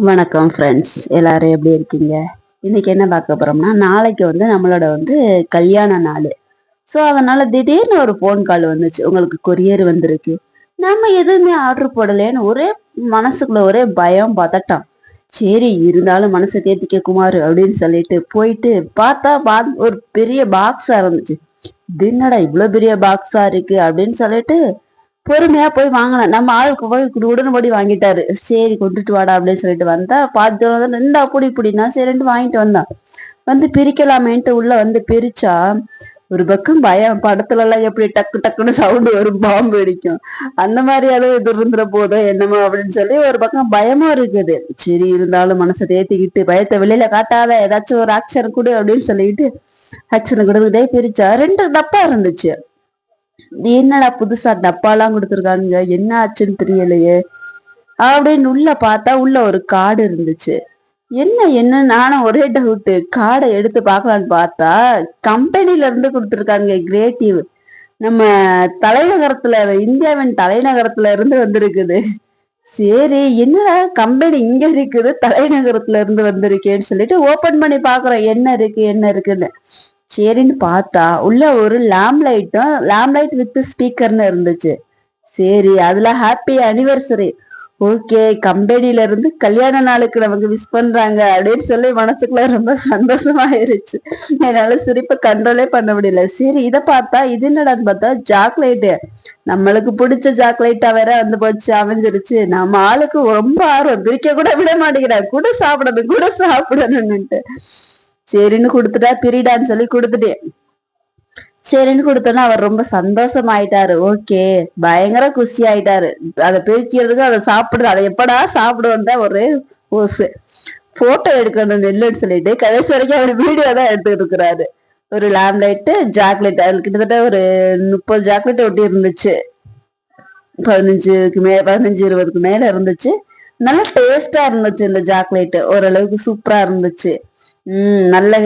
வணக்கம் ஃப்ரெண்ட்ஸ், எல்லாரும் எப்படி இருக்கீங்க? இன்னைக்கு என்ன பார்க்க போறோம்னா, நாளைக்கு நம்மளோட கல்யாண நாள். ஸோ அதனால திடீர்னு ஒரு ஃபோன் கால் வந்துச்சு, உங்களுக்கு கொரியர் வந்திருக்கு. நம்ம எதுவுமே ஆர்டர் போடலேன்னு ஒரே மனசுக்குள்ள ஒரே பயம் பதட்டம். சரி இருந்தாலும் மனசை தேத்திக்க குமார் அப்படின்னு சொல்லிட்டு போயிட்டு பார்த்தா ஒரு பெரிய பாக்ஸா இருந்துச்சு. இது என்னடா இவ்வளவு பெரிய பாக்ஸா இருக்கு அப்படின்னு சொல்லிட்டு பொறுமையா போய் வாங்கினேன். நம்ம ஆளுக்கு போய் உடனடி வாங்கிட்டாரு. சரி கொண்டுட்டு வாடா அப்படின்னு சொல்லிட்டு வந்தா பார்த்து ரெண்டா புடினா சரின்ட்டு வாங்கிட்டு வந்தான். பிரிக்கலாமேன்ட்டு உள்ள பிரிச்சா ஒரு பக்கம் பயம். படத்துல எல்லாம் எப்படி டக்கு டக்குன்னு சவுண்டு வரும், பாம்பு வெடிக்கும், அந்த மாதிரி அளவு இது இருந்துற போதோ என்னமோ அப்படின்னு சொல்லி ஒரு பக்கம் பயமா இருக்குது. சரி இருந்தாலும் மனசை தேத்திக்கிட்டு பயத்தை வெளியில காட்டாத, ஏதாச்சும் ஒரு ஆக்ஷன் கொடு அப்படின்னு சொல்லிட்டு ஆக்ஷன் கொடுத்துட்டே பிரிச்சா 2 டப்பா இருந்துச்சு. என்னடா புதுசா டப்பாலாம் கொடுத்துருக்கானுங்க, என்ன ஆச்சுன்னு தெரியலையே அப்படின்னு உள்ள பார்த்தா உள்ள ஒரு கார்டு இருந்துச்சு. என்ன நானும் ஒரே டவுட்டு. கார்டை எடுத்து பார்க்கலான்னு பார்த்தா கம்பெனில இருந்து கொடுத்துருக்காங்க, கிரியேட்டிவ். நம்ம தலைநகரத்துல, இந்தியாவின் தலைநகரத்துல இருந்து வந்திருக்குது. சரி என்னடா கம்பெனி இங்க இருக்குது, தலைநகரத்துல இருந்து வந்திருக்கேன்னு சொல்லிட்டு ஓபன் பண்ணி பாக்குறோம் என்ன இருக்குன்னு. சரின்னு பார்த்தா உள்ள ஒரு லேம்லைட் வித் ஸ்பீக்கர்னு இருந்துச்சு. சரி அதுல ஹாப்பி அனிவர்சரி, ஓகே கம்பெனில இருந்து கல்யாண நாளுக்கு நமக்கு விஷ் பண்றாங்க அப்படின்னு சொல்லி மனசுக்குள்ள ரொம்ப சந்தோஷமாயிருச்சு. என்னால சிரிப்பை கண்ட்ரோலே பண்ண முடியல. சரி இதை பார்த்தா இது என்னடான்னு பார்த்தா சாக்லேட்டு, நம்மளுக்கு பிடிச்ச சாக்லேட்டா வேற போச்சு, அமைஞ்சிருச்சு. நம்ம ஆளுக்கு ரொம்ப ஆர்வம், பிரிக்க கூட விட மாட்டேங்கிறார், கூட சாப்பிடணும்னுட்டு. சரின்னு கொடுத்துட்டா, பிரிடான்னு சொல்லி கொடுத்துட்டேன். சரின்னு கொடுத்தோன்னா அவர் ரொம்ப சந்தோஷமாயிட்டாரு. ஓகே பயங்கர குஷி ஆயிட்டாரு. அதை பிரிக்கிறதுக்கு அதை சாப்பிடுறது, அதை எப்படா சாப்பிடுவோம் தான் ஒரே ஓசு. போட்டோ எடுக்கணும் நெல்லுன்னு சொல்லிட்டு கடைசி வரைக்கும் அவர் வீடியோ தான் எடுத்துட்டு இருக்கிறாரு. ஒரு லேம்லைட்டு சாக்லேட், அதுல கிட்டத்தட்ட ஒரு 30 சாக்லேட் ஒட்டி இருந்துச்சு. 15-20க்கு மேல இருந்துச்சு. நல்லா டேஸ்டா இருந்துச்சு இந்த சாக்லேட், ஓரளவுக்கு சூப்பரா இருந்துச்சு. நல்ல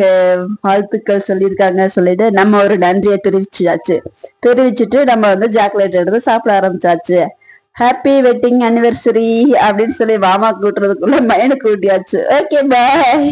வாழ்த்துக்கள் சொல்லியிருக்காங்க சொல்லிட்டு நம்ம ஒரு நன்றியை தெரிவிச்சுட்டு நம்ம சாக்லேட் எடுத்து சாப்பிட ஆரம்பிச்சாச்சு. ஹாப்பி வெட்டிங் அனிவர்சரி அப்படின்னு சொல்லி மாமா கூட்டுறதுக்குள்ள மயனுக்கு ஊட்டியாச்சு. Okay bye.